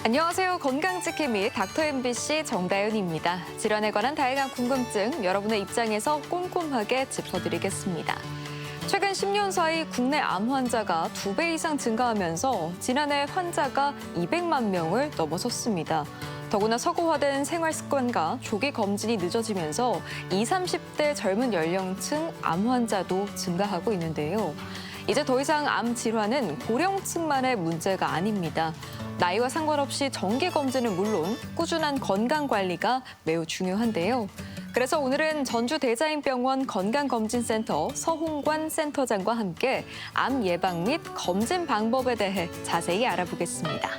안녕하세요. 건강지킴 및 닥터 MBC 정다윤입니다. 질환에 관한 다양한 궁금증 여러분의 입장에서 꼼꼼하게 짚어드리겠습니다. 최근 10년 사이 국내 암 환자가 2배 이상 증가하면서 지난해 환자가 200만 명을 넘어섰습니다. 더구나 서구화된 생활 습관과 조기 검진이 늦어지면서 20, 30대 젊은 연령층 암 환자도 증가하고 있는데요. 이제 더 이상 암 질환은 고령층만의 문제가 아닙니다. 나이와 상관없이 정기 검진은 물론 꾸준한 건강 관리가 매우 중요한데요. 그래서 오늘은 전주대자인병원 건강검진센터 서홍관 센터장과 함께 암 예방 및 검진 방법에 대해 자세히 알아보겠습니다.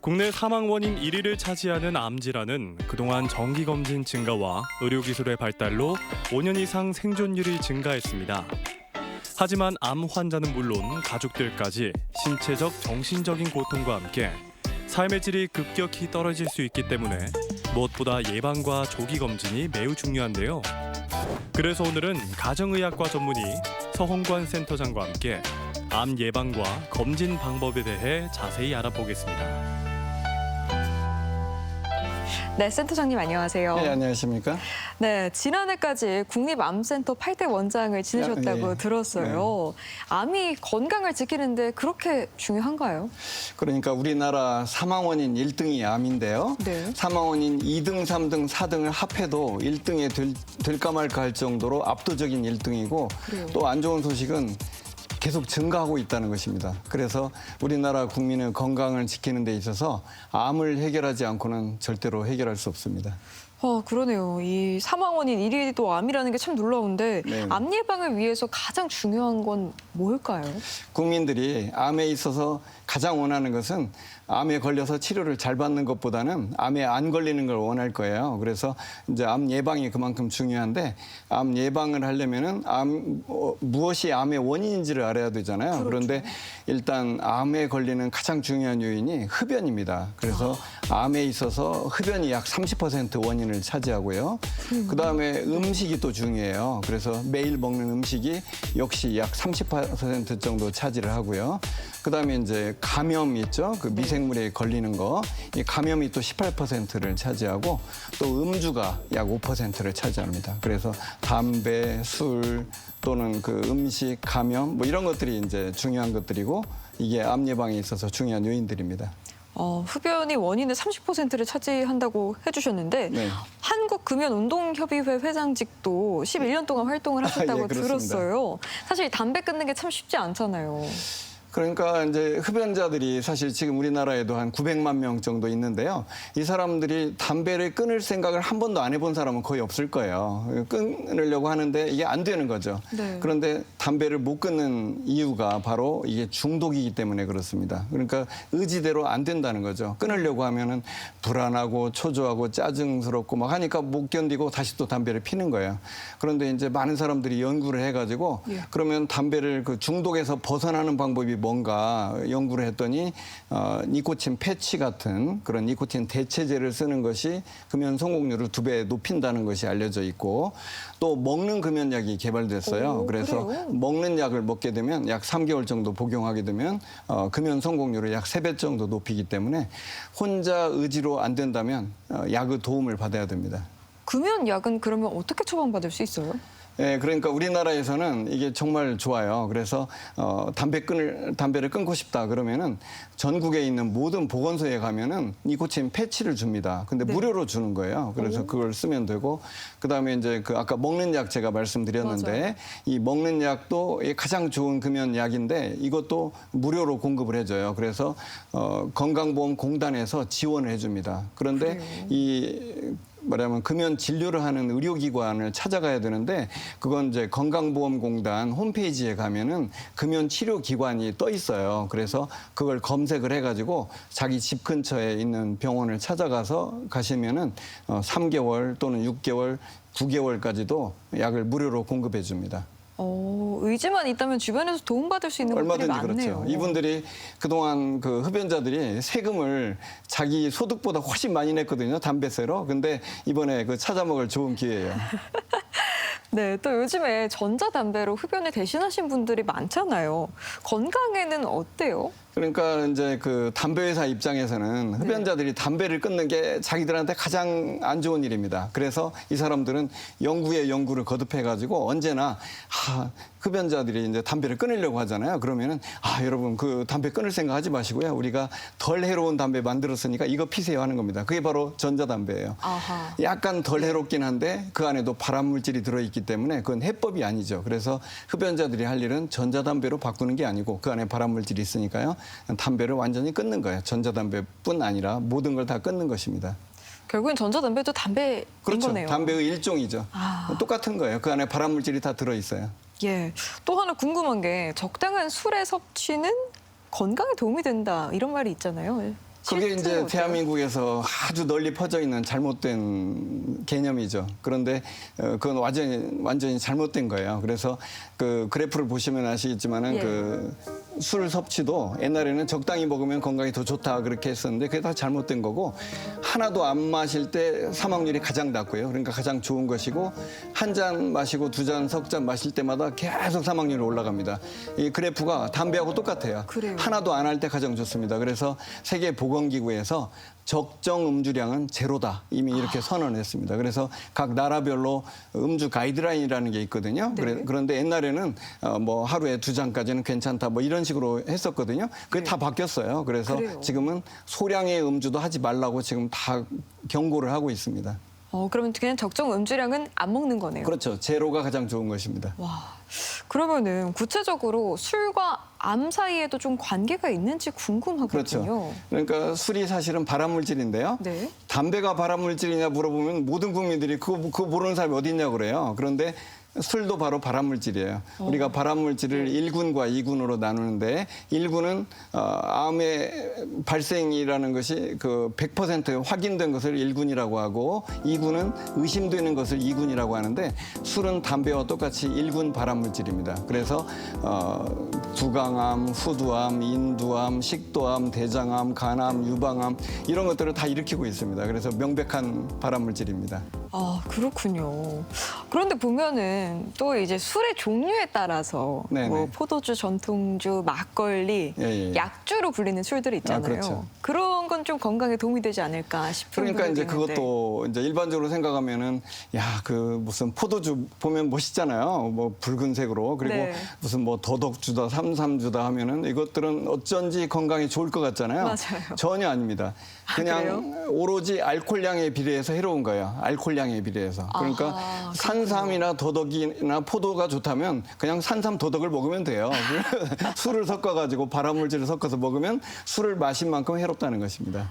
국내 사망 원인 1위를 차지하는 암 질환은 그동안 정기 검진 증가와 의료기술의 발달로 5년 이상 생존율이 증가했습니다. 하지만 암 환자는 물론 가족들까지 신체적, 정신적인 고통과 함께 삶의 질이 급격히 떨어질 수 있기 때문에 무엇보다 예방과 조기 검진이 매우 중요한데요. 그래서 오늘은 가정의학과 전문의 서홍관 센터장과 함께 암 예방과 검진 방법에 대해 자세히 알아보겠습니다. 네, 센터장님 안녕하세요. 네, 안녕하십니까? 네, 지난해까지 국립암센터 8대 원장을 지내셨다고 들었어요. 암이 건강을 지키는데 그렇게 중요한가요? 그러니까 우리나라 사망 원인 1등이 암인데요. 네. 사망 원인 2등, 3등, 4등을 합해도 1등에 될까 말까 할 정도로 압도적인 1등이고 또 안 좋은 소식은 계속 증가하고 있다는 것입니다. 그래서 우리나라 국민의 건강을 지키는 데 있어서 암을 해결하지 않고는 절대로 해결할 수 없습니다. 그러네요. 이 사망 원인 1위도 암이라는 게 참 놀라운데 네. 암 예방을 위해서 가장 중요한 건 뭘까요? 국민들이 암에 있어서 가장 원하는 것은 암에 걸려서 치료를 잘 받는 것보다는 암에 안 걸리는 걸 원할 거예요. 그래서 이제 암 예방이 그만큼 중요한데 암 예방을 하려면은 무엇이 암의 원인인지를 알아야 되잖아요. 그런데 일단 암에 걸리는 가장 중요한 요인이 흡연입니다. 그래서 암에 있어서 흡연이 약 30% 원인을 차지하고요. 그다음에 음식이 또 중요해요. 그래서 매일 먹는 음식이 역시 약 30% 정도 차지를 하고요. 그다음에 이제 감염 있죠. 그 미생물에 걸리는 거. 이 감염이 또 18%를 차지하고 또 음주가 약 5%를 차지합니다. 그래서 담배, 술 또는 그 음식, 감염 뭐 이런 것들이 이제 중요한 것들이고 이게 암 예방에 있어서 중요한 요인들입니다. 흡연이 원인의 30%를 차지한다고 해주셨는데 네. 한국금연운동협의회 회장직도 11년 동안 활동을 하셨다고 예, 그렇습니다. 들었어요. 사실 담배 끊는 게 참 쉽지 않잖아요. 그러니까 이제 흡연자들이 사실 지금 우리나라에도 한 900만 명 정도 있는데요. 이 사람들이 담배를 끊을 생각을 한 번도 안 해본 사람은 거의 없을 거예요. 끊으려고 하는데 이게 안 되는 거죠. 네. 그런데 담배를 못 끊는 이유가 바로 이게 중독이기 때문에 그렇습니다. 그러니까 의지대로 안 된다는 거죠. 끊으려고 하면은 불안하고 초조하고 짜증스럽고 막 하니까 못 견디고 다시 또 담배를 피는 거예요. 그런데 이제 많은 사람들이 연구를 해가지고 그러면 담배를 그 중독에서 벗어나는 방법이 뭔가 연구를 했더니 니코틴 패치 같은 그런 니코틴 대체제를 쓰는 것이 금연 성공률을 2배 높인다는 것이 알려져 있고 또 먹는 금연약이 개발됐어요. 그래서 그래요? 먹는 약을 먹게 되면 약 3개월 정도 복용하게 되면 금연 성공률을 약 3배 정도 높이기 때문에 혼자 의지로 안 된다면 약의 도움을 받아야 됩니다. 금연약은 그러면 어떻게 처방받을 수 있어요? 네, 그러니까 우리나라에서는 이게 정말 좋아요. 그래서 담배를 끊고 싶다 그러면은 전국에 있는 모든 보건소에 가면은 니코틴 패치를 줍니다. 근데 무료로 주는 거예요. 그래서 그걸 쓰면 되고 그다음에 이제 그 아까 먹는 약 제가 말씀드렸는데 맞아요. 이 먹는 약도 가장 좋은 금연약인데 이것도 무료로 공급을 해줘요. 그래서 건강보험공단에서 지원을 해줍니다. 그런데 말하면 금연 진료를 하는 의료기관을 찾아가야 되는데 그건 이제 건강보험공단 홈페이지에 가면은 금연 치료기관이 떠 있어요. 그래서 그걸 검색을 해가지고 자기 집 근처에 있는 병원을 찾아가서 가시면은 3개월 또는 6개월, 9개월까지도 약을 무료로 공급해 줍니다. 의지만 있다면 주변에서 도움받을 수 있는 것들이 얼마든지 많네요. 그렇죠. 이분들이 그동안 그 흡연자들이 세금을 자기 소득보다 훨씬 많이 냈거든요. 담배세로. 근데 이번에 그 찾아먹을 좋은 기회예요. 네, 또 요즘에 전자담배로 흡연을 대신하신 분들이 많잖아요. 건강에는 어때요? 그러니까 이제 그 담배 회사 입장에서는 흡연자들이 담배를 끊는 게 자기들한테 가장 안 좋은 일입니다. 그래서 이 사람들은 연구에 연구를 거듭해 가지고 언제나 흡연자들이 이제 담배를 끊으려고 하잖아요. 그러면은 여러분 그 담배 끊을 생각 하지 마시고요. 우리가 덜 해로운 담배 만들었으니까 이거 피세요 하는 겁니다. 그게 바로 전자담배예요. 아하. 약간 덜 해롭긴 한데 그 안에도 발암물질이 들어있기 때문에 그건 해법이 아니죠. 그래서 흡연자들이 할 일은 전자담배로 바꾸는 게 아니고 그 안에 발암물질이 있으니까요. 담배를 완전히 끊는 거예요. 전자담배뿐 아니라 모든 걸 다 끊는 것입니다. 결국엔 전자담배도 담배인 그렇죠. 거네요. 담배의 일종이죠. 똑같은 거예요. 그 안에 발암물질이 다 들어있어요. 예. 또 하나 궁금한 게 적당한 술의 섭취는 건강에 도움이 된다 이런 말이 있잖아요. 그게 실제로 이제 어때요? 대한민국에서 아주 널리 퍼져 있는 잘못된 개념이죠. 그런데 그건 완전히 잘못된 거예요. 그래서 그 그래프를 보시면 아시겠지만은 예. 그 술 섭취도 옛날에는 적당히 먹으면 건강이 더 좋다 그렇게 했었는데 그게 다 잘못된 거고 하나도 안 마실 때 사망률이 가장 낮고요. 그러니까 가장 좋은 것이고 한 잔 마시고 두 잔, 석 잔 마실 때마다 계속 사망률이 올라갑니다. 이 그래프가 담배하고 똑같아요. 그래요. 하나도 안 할 때 가장 좋습니다. 그래서 세계보건기구에서 적정 음주량은 제로다 이미 이렇게 선언했습니다. 그래서 각 나라별로 음주 가이드라인이라는 게 있거든요. 네. 그런데 옛날에는 뭐 하루에 두 잔까지는 괜찮다 뭐 이런 식으로 했었거든요. 그게 다 바뀌었어요. 그래서 그래요. 지금은 소량의 음주도 하지 말라고 지금 다 경고를 하고 있습니다. 그러면 그냥 적정 음주량은 안 먹는 거네요. 그렇죠. 제로가 가장 좋은 것입니다. 와, 그러면은 구체적으로 술과 암 사이에도 좀 관계가 있는지 궁금하거든요. 그렇죠. 그러니까 술이 사실은 발암물질인데요. 네. 담배가 발암물질이냐 물어보면 모든 국민들이 그거 모르는 사람이 어디 있냐고 그래요. 그런데 술도 바로 발암물질이에요. 우리가 발암물질을 1군과 2군으로 나누는데 1군은 암의 발생이라는 것이 그 100% 확인된 것을 1군이라고 하고 2군은 의심되는 것을 2군이라고 하는데 술은 담배와 똑같이 1군 발암물질입니다. 그래서 두강암, 후두암, 인두암, 식도암, 대장암, 간암, 유방암 이런 것들을 다 일으키고 있습니다. 그래서 명백한 발암물질입니다. 아, 그렇군요. 그런데 보면은 또 이제 술의 종류에 따라서 네네. 뭐 포도주, 전통주, 막걸리, 예. 약주로 불리는 술들이 있잖아요. 그렇죠. 그런 건 좀 건강에 도움이 되지 않을까 싶은 그러니까 이제 부분도 있는데. 그것도 이제 일반적으로 생각하면은 그 무슨 포도주 보면 멋있잖아요. 뭐 붉은색으로 그리고 네. 무슨 뭐 더덕주다, 삼삼주다 하면은 이것들은 어쩐지 건강에 좋을 것 같잖아요. 맞아요. 전혀 아닙니다. 그냥 그래요? 오로지 알코올량에 비례해서 해로운 거예요. 알코올량에 비례해서. 그러니까 아하, 산삼이나 더덕이나 포도가 좋다면 그냥 산삼 더덕을 먹으면 돼요. 술을 섞어가지고 발암물질을 섞어서 먹으면 술을 마신 만큼 해롭다는 것입니다.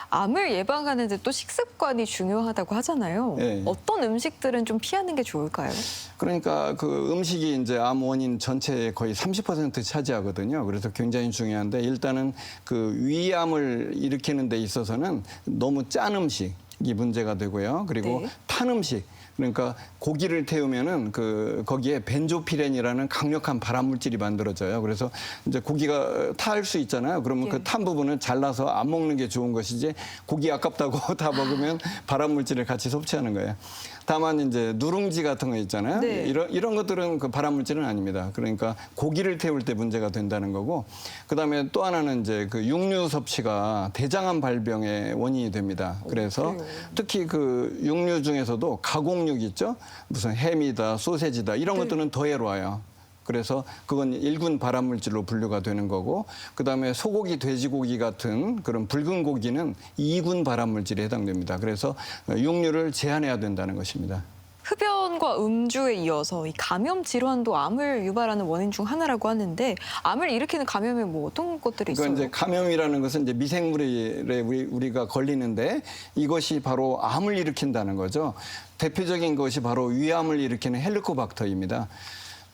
암을 예방하는 데 또 식습관이 중요하다고 하잖아요. 네. 어떤 음식들은 좀 피하는 게 좋을까요? 그러니까 그 음식이 이제 암 원인 전체의 거의 30% 차지하거든요. 그래서 굉장히 중요한데 일단은 그 위암을 일으키는 데 있어서는 너무 짠 음식이 문제가 되고요. 그리고 네. 탄 음식. 그러니까 고기를 태우면은 거기에 벤조피렌이라는 강력한 발암물질이 만들어져요. 그래서 이제 고기가 탈 수 있잖아요. 그러면 예. 그 탄 부분을 잘라서 안 먹는 게 좋은 것이지 고기 아깝다고 다 먹으면 발암물질을 같이 섭취하는 거예요. 다만 이제 누룽지 같은 거 있잖아요. 네. 이런 것들은 그 발암물질은 아닙니다. 그러니까 고기를 태울 때 문제가 된다는 거고, 그다음에 또 하나는 이제 그 육류 섭취가 대장암 발병의 원인이 됩니다. 그래서 그래요? 특히 그 육류 중에서도 가공육 있죠. 무슨 햄이다, 소세지다 이런 네. 것들은 더 해로워요. 그래서 그건 1군 발암물질로 분류가 되는 거고, 그다음에 소고기, 돼지고기 같은 그런 붉은 고기는 2군 발암물질에 해당됩니다. 그래서 육류를 제한해야 된다는 것입니다. 흡연과 음주에 이어서 이 감염 질환도 암을 유발하는 원인 중 하나라고 하는데 암을 일으키는 감염에 뭐 어떤 것들이 있어요? 그러니까 이제 감염이라는 것은 이제 미생물에 우리가 걸리는데 이것이 바로 암을 일으킨다는 거죠. 대표적인 것이 바로 위암을 일으키는 헬리코박터입니다.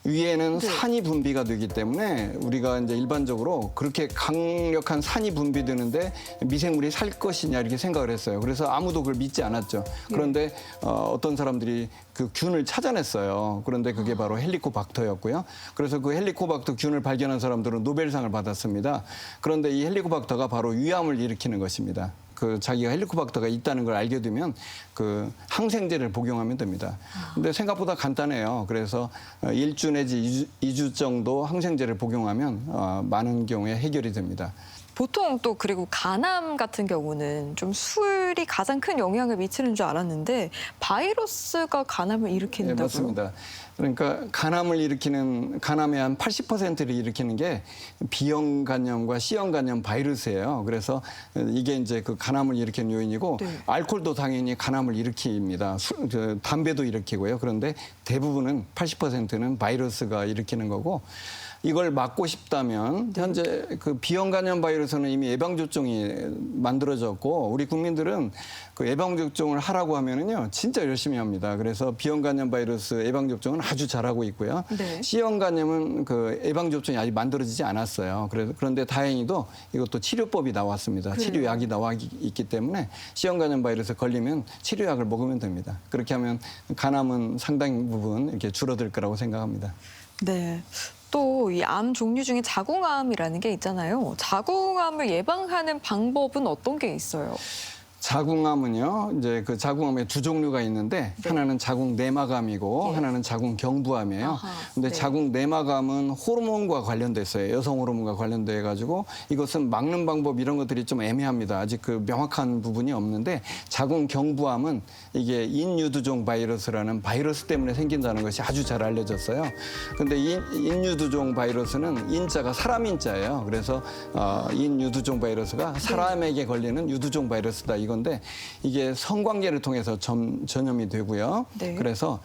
위에는 네. 산이 분비가 되기 때문에 우리가 이제 일반적으로 그렇게 강력한 산이 분비되는데 미생물이 살 것이냐 이렇게 생각을 했어요. 그래서 아무도 그걸 믿지 않았죠. 그런데 어떤 사람들이 그 균을 찾아냈어요. 그런데 그게 바로 헬리코박터였고요. 그래서 그 헬리코박터 균을 발견한 사람들은 노벨상을 받았습니다. 그런데 이 헬리코박터가 바로 위암을 일으키는 것입니다. 그 자기가 헬리코박터가 있다는 걸 알게 되면 그 항생제를 복용하면 됩니다. 근데 생각보다 간단해요. 그래서 1주 내지 2주 정도 항생제를 복용하면 많은 경우에 해결이 됩니다. 보통 또 그리고 간암 같은 경우는 좀 술이 가장 큰 영향을 미치는 줄 알았는데 바이러스가 간암을 네, 일으킨다고요? 맞습니다. 그러니까 간암을 일으키는 간암의 한 80%를 일으키는 게 B형 간염과 C형 간염 바이러스예요. 그래서 이게 이제 그 간암을 일으키는 요인이고 네. 알코올도 당연히 간암을 일으킵니다. 담배도 일으키고요. 그런데 대부분은 80%는 바이러스가 일으키는 거고 이걸 막고 싶다면 현재 그 B형 간염 바이러스는 이미 예방접종이 만들어졌고 우리 국민들은 그 예방접종을 하라고 하면은요 진짜 열심히 합니다. 그래서 B형 간염 바이러스 예방접종은 아주 잘하고 있고요. 네. C형 간염은 그 예방접종이 아직 만들어지지 않았어요. 그런데 다행히도 이것도 치료법이 나왔습니다. 그래요? 치료약이 나와 있기 때문에 C형 간염 바이러스 걸리면 치료약을 먹으면 됩니다. 그렇게 하면 간암은 상당 부분 이렇게 줄어들 거라고 생각합니다. 네. 또 이 암 종류 중에 자궁암이라는 게 있잖아요. 자궁암을 예방하는 방법은 어떤 게 있어요? 자궁암은요, 이제 그 자궁암에 두 종류가 있는데 하나는 자궁 내막암이고 예. 하나는 자궁 경부암이에요. 아하, 근데 네. 자궁 내막암은 호르몬과 관련돼 있어요. 여성 호르몬과 관련돼 가지고 이것은 막는 방법 이런 것들이 좀 애매합니다. 아직 그 명확한 부분이 없는데 자궁 경부암은 이게 인유두종 바이러스라는 바이러스 때문에 생긴다는 것이 아주 잘 알려졌어요. 근데 인유두종 바이러스는 인자가 사람 인자예요. 그래서 인유두종 바이러스가 사람에게 걸리는 유두종 바이러스다 이건데 이게 성관계를 통해서 전염이 되고요. 네. 그래서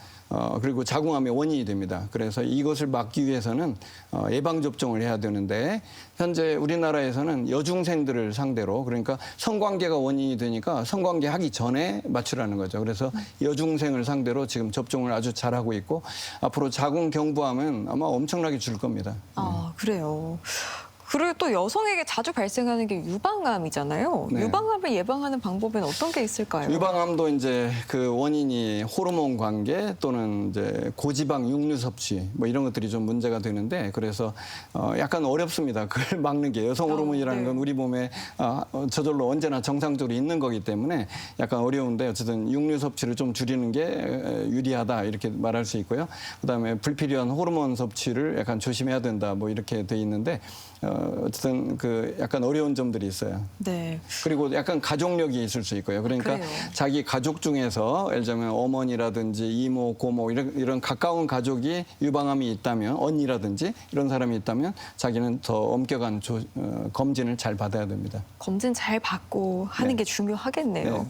그리고 자궁암의 원인이 됩니다. 그래서 이것을 막기 위해서는 예방접종을 해야 되는데 현재 우리나라에서는 여중생들을 상대로 그러니까 성관계가 원인이 되니까 성관계 하기 전에 맞추라는 거죠. 그래서 여중생을 상대로 지금 접종을 아주 잘하고 있고 앞으로 자궁 경부암은 아마 엄청나게 줄 겁니다. 아, 그래요. 그리고 또 여성에게 자주 발생하는 게 유방암이잖아요. 네. 유방암을 예방하는 방법에는 어떤 게 있을까요? 유방암도 이제 그 원인이 호르몬 관계 또는 이제 고지방 육류 섭취 뭐 이런 것들이 좀 문제가 되는데 그래서 약간 어렵습니다. 그걸 막는 게 여성 호르몬이라는 네. 건 우리 몸에 저절로 언제나 정상적으로 있는 거기 때문에 약간 어려운데 어쨌든 육류 섭취를 좀 줄이는 게 유리하다 이렇게 말할 수 있고요. 그다음에 불필요한 호르몬 섭취를 약간 조심해야 된다 뭐 이렇게 돼 있는데 어쨌든 그 약간 어려운 점들이 있어요. 네. 그리고 약간 가족력이 있을 수 있고요. 그러니까 그래요. 자기 가족 중에서 예를 들면 어머니라든지 이모, 고모 이런 가까운 가족이 유방암이 있다면 언니라든지 이런 사람이 있다면 자기는 더 엄격한 검진을 잘 받아야 됩니다. 검진 잘 받고 하는 네. 게 중요하겠네요. 네.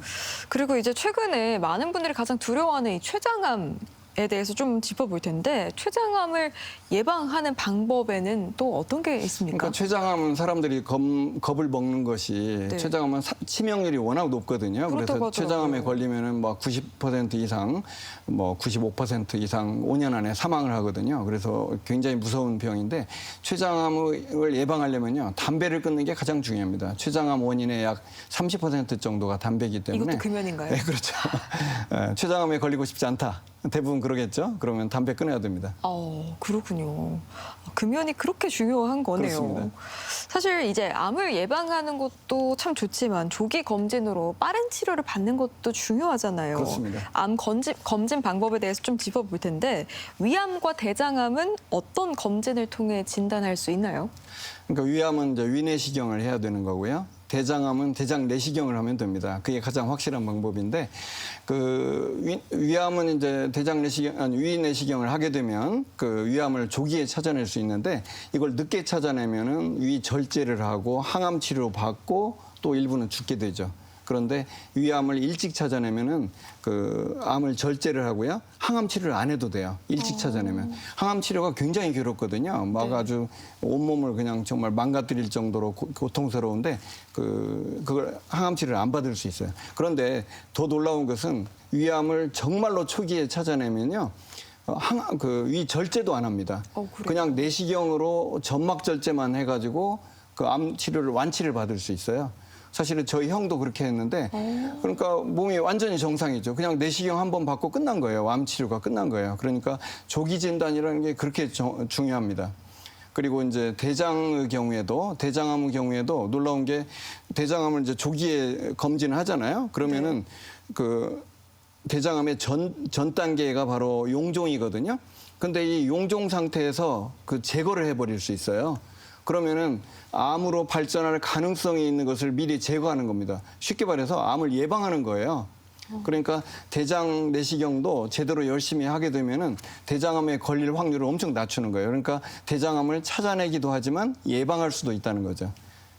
그리고 이제 최근에 많은 분들이 가장 두려워하는 이 췌장암에 대해서 좀 짚어볼 텐데 췌장암을 예방하는 방법에는 또 어떤 게 있습니까? 그러니까 췌장암은 사람들이 겁을 먹는 것이 네. 췌장암은 치명률이 워낙 높거든요. 그렇다고 그래서 하더라고요. 췌장암에 걸리면은 뭐 90% 이상, 뭐 95% 이상 5년 안에 사망을 하거든요. 그래서 굉장히 무서운 병인데 췌장암을 예방하려면요 담배를 끊는 게 가장 중요합니다. 췌장암 원인의 약 30% 정도가 담배이기 때문에 이것도 금연인가요? 네, 그렇죠. 췌장암에 걸리고 싶지 않다. 대부분 그러겠죠. 그러면 담배 끊어야 됩니다. 그렇군요. 금연이 그렇게 중요한 거네요. 그렇습니다. 사실 이제 암을 예방하는 것도 참 좋지만 조기 검진으로 빠른 치료를 받는 것도 중요하잖아요. 그렇습니다. 암 검진 방법에 대해서 좀 짚어볼 텐데 위암과 대장암은 어떤 검진을 통해 진단할 수 있나요? 그러니까 위암은 이제 위내시경을 해야 되는 거고요. 대장암은 대장 내시경을 하면 됩니다. 그게 가장 확실한 방법인데 그 위암은 이제 대장 내시경 아니 위 내시경을 하게 되면 그 위암을 조기에 찾아낼 수 있는데 이걸 늦게 찾아내면은 위 절제를 하고 항암 치료 받고 또 일부는 죽게 되죠. 그런데 위암을 일찍 찾아내면은 그 암을 절제를 하고요. 항암 치료를 안 해도 돼요. 일찍 찾아내면. 항암 치료가 굉장히 괴롭거든요. 막 아주 온몸을 그냥 정말 망가뜨릴 정도로 고통스러운데 그걸 항암 치료를 안 받을 수 있어요. 그런데 더 놀라운 것은 위암을 정말로 초기에 찾아내면요. 위 절제도 안 합니다. 그래요? 그냥 내시경으로 점막 절제만 해가지고 그 암 치료를 완치를 받을 수 있어요. 사실은 저희 형도 그렇게 했는데 그러니까 몸이 완전히 정상이죠. 그냥 내시경 한 번 받고 끝난 거예요. 암 치료가 끝난 거예요. 그러니까 조기 진단이라는 게 그렇게 중요합니다. 그리고 이제 대장암의 경우에도 놀라운 게 대장암을 이제 조기에 검진을 하잖아요. 그러면은 그 대장암의 전 단계가 바로 용종이거든요. 근데 이 용종 상태에서 그 제거를 해버릴 수 있어요. 그러면은 암으로 발전할 가능성이 있는 것을 미리 제거하는 겁니다. 쉽게 말해서 암을 예방하는 거예요. 그러니까 대장 내시경도 제대로 열심히 하게 되면은 대장암에 걸릴 확률을 엄청 낮추는 거예요. 그러니까 대장암을 찾아내기도 하지만 예방할 수도 있다는 거죠.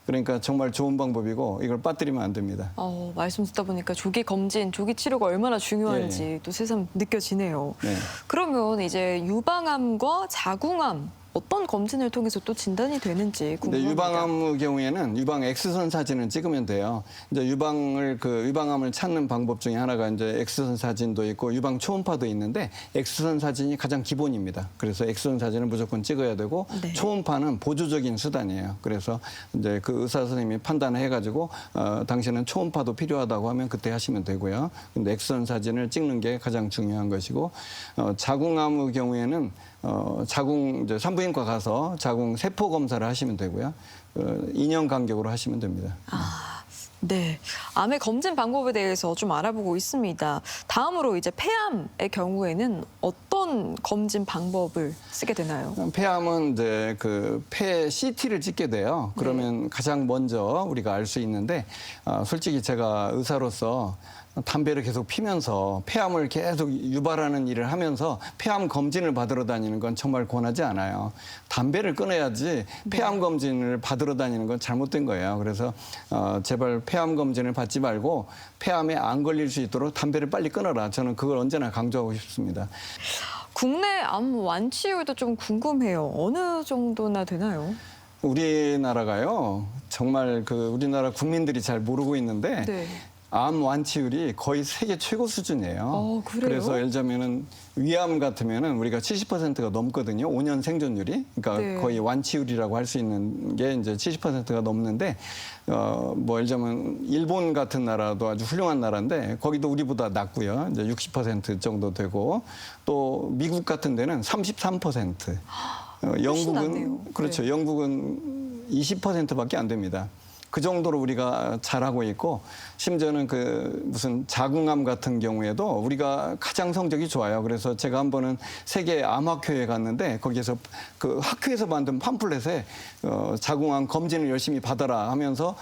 그러니까 정말 좋은 방법이고 이걸 빠뜨리면 안 됩니다. 말씀 듣다 보니까 조기 검진, 조기 치료가 얼마나 중요한지 예. 또 새삼 느껴지네요. 네. 그러면 이제 유방암과 자궁암 어떤 검진을 통해서 또 진단이 되는지 근데 궁금합니다. 유방암의 경우에는 유방 엑스선 사진을 찍으면 돼요. 이제 유방암을 찾는 방법 중에 하나가 이제 엑스선 사진도 있고 유방 초음파도 있는데 엑스선 사진이 가장 기본입니다. 그래서 엑스선 사진을 무조건 찍어야 되고 네. 초음파는 보조적인 수단이에요. 그래서 이제 그 의사 선생님이 판단을 해가지고 당신은 초음파도 필요하다고 하면 그때 하시면 되고요. 근데 엑스선 사진을 찍는 게 가장 중요한 것이고 자궁암의 경우에는 이제 산부인과 가서 자궁 세포 검사를 하시면 되고요. 2년 간격으로 하시면 됩니다. 네, 암의 검진 방법에 대해서 좀 알아보고 있습니다. 다음으로 이제 폐암의 경우에는 어떤 검진 방법을 쓰게 되나요? 폐암은 이제 그 폐 CT를 찍게 돼요. 그러면 가장 먼저 우리가 알 수 있는데 솔직히 제가 의사로서 담배를 계속 피면서 폐암을 계속 유발하는 일을 하면서 폐암 검진을 받으러 다니는 건 정말 권하지 않아요. 담배를 끊어야지 폐암 검진을 받으러 다니는 건 잘못된 거예요. 그래서 제발 폐암 검진을 받지 말고 폐암에 안 걸릴 수 있도록 담배를 빨리 끊어라. 저는 그걸 언제나 강조하고 싶습니다. 국내 암 완치율도 좀 궁금해요. 어느 정도나 되나요? 우리나라가요. 정말 우리나라 국민들이 잘 모르고 있는데 네. 암 완치율이 거의 세계 최고 수준이에요. 그래요? 그래서 예를 들자면은 위암 같으면은 우리가 70%가 넘거든요. 5년 생존율이. 그러니까 네. 거의 완치율이라고 할 수 있는 게 이제 70%가 넘는데 예를 들자면 일본 같은 나라도 아주 훌륭한 나라인데 거기도 우리보다 낮고요. 이제 60% 정도 되고 또 미국 같은 데는 33%. 낮네요. 영국은 그렇죠. 네. 영국은 20%밖에 안 됩니다. 그 정도로 우리가 잘하고 있고 심지어는 무슨 자궁암 같은 경우에도 우리가 가장 성적이 좋아요. 그래서 제가 한 번은 세계 암학회에 갔는데 거기에서 그 학회에서 만든 팜플렛에 자궁암 검진을 열심히 받아라 하면서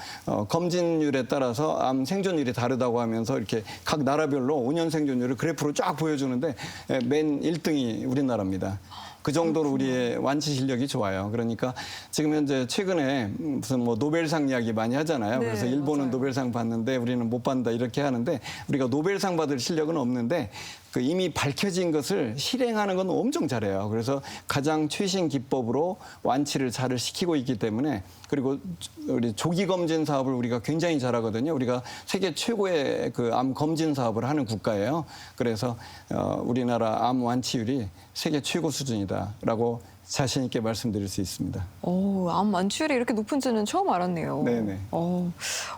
검진율에 따라서 암 생존율이 다르다고 하면서 이렇게 각 나라별로 5년 생존율을 그래프로 쫙 보여주는데 맨 1등이 우리나라입니다. 그 정도로 우리의 완치 실력이 좋아요. 그러니까 지금 현재 최근에 무슨 노벨상 이야기 많이 하잖아요. 네, 그래서 일본은 맞아요. 노벨상 받는데 우리는 못 받는다 이렇게 하는데 우리가 노벨상 받을 실력은 없는데 이미 밝혀진 것을 실행하는 건 엄청 잘해요. 그래서 가장 최신 기법으로 완치를 잘 시키고 있기 때문에 그리고 우리 조기 검진 사업을 우리가 굉장히 잘하거든요. 우리가 세계 최고의 암 검진 사업을 하는 국가예요. 그래서 우리나라 암 완치율이 세계 최고 수준이다라고 자신 있게 말씀드릴 수 있습니다. 암 완치율이 이렇게 높은지는 처음 알았네요. 네네.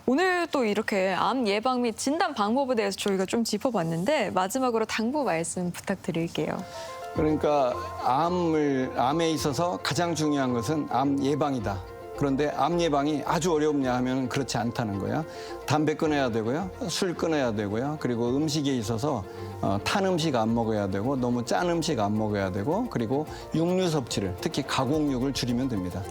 오늘 또 이렇게 암 예방 및 진단 방법에 대해서 저희가 좀 짚어봤는데 마지막으로 당부 말씀 부탁드릴게요. 그러니까 암에 있어서 가장 중요한 것은 암 예방이다. 그런데 암 예방이 아주 어렵냐 하면 그렇지 않다는 거야. 담배 끊어야 되고요. 술 끊어야 되고요. 그리고 음식에 있어서 탄 음식 안 먹어야 되고 너무 짠 음식 안 먹어야 되고 그리고 육류 섭취를 특히 가공육을 줄이면 됩니다.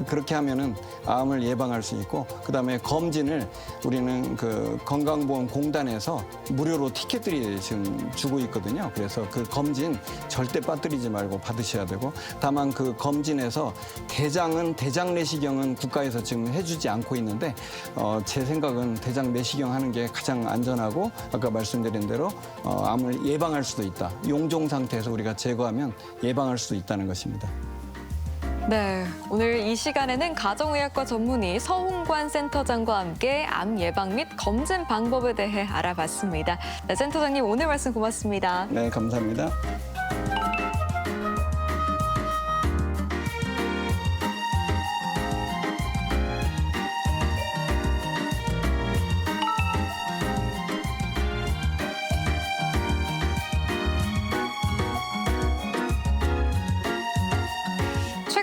그렇게 하면은 암을 예방할 수 있고 그다음에 검진을 우리는 건강보험공단에서 무료로 티켓들이 지금 주고 있거든요. 그래서 그 검진 절대 빠뜨리지 말고 받으셔야 되고 다만 그 검진에서 대장 내시경은 국가에서 지금 해주지 않고 있는데 제 생각은 대장 내시경 하는 게 가장 안전하고 아까 말씀드린 대로 암을 예방할 수도 있다. 용종 상태에서 우리가 제거하면 예방할 수도 있다는 것입니다. 네, 오늘 이 시간에는 가정의학과 전문의 서홍관 센터장과 함께 암 예방 및 검진 방법에 대해 알아봤습니다. 네, 센터장님 오늘 말씀 고맙습니다. 네, 감사합니다.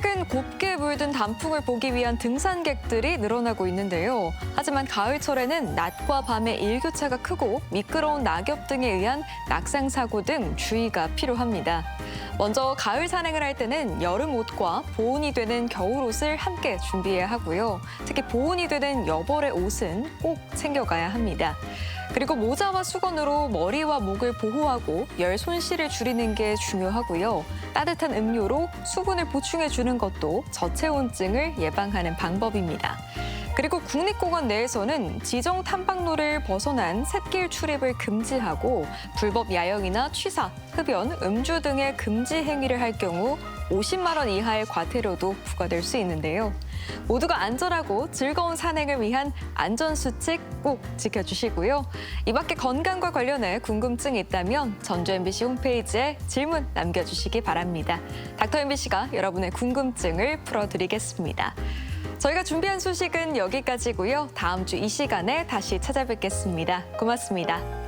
최근 곱게 물든 단풍을 보기 위한 등산객들이 늘어나고 있는데요. 하지만 가을철에는 낮과 밤의 일교차가 크고 미끄러운 낙엽 등에 의한 낙상 사고 등 주의가 필요합니다. 먼저 가을 산행을 할 때는 여름 옷과 보온이 되는 겨울 옷을 함께 준비해야 하고요. 특히 보온이 되는 여벌의 옷은 꼭 챙겨가야 합니다. 그리고 모자와 수건으로 머리와 목을 보호하고 열 손실을 줄이는 게 중요하고요. 따뜻한 음료로 수분을 보충해 주는 것도 저체온증을 예방하는 방법입니다. 그리고 국립공원 내에서는 지정 탐방로를 벗어난 샛길 출입을 금지하고 불법 야영이나 취사, 흡연, 음주 등의 금지 행위를 할 경우 50만 원 이하의 과태료도 부과될 수 있는데요. 모두가 안전하고 즐거운 산행을 위한 안전수칙 꼭 지켜주시고요. 이 밖에 건강과 관련해 궁금증이 있다면 전주 MBC 홈페이지에 질문 남겨주시기 바랍니다. 닥터 MBC가 여러분의 궁금증을 풀어드리겠습니다. 저희가 준비한 소식은 여기까지고요. 다음 주 이 시간에 다시 찾아뵙겠습니다. 고맙습니다.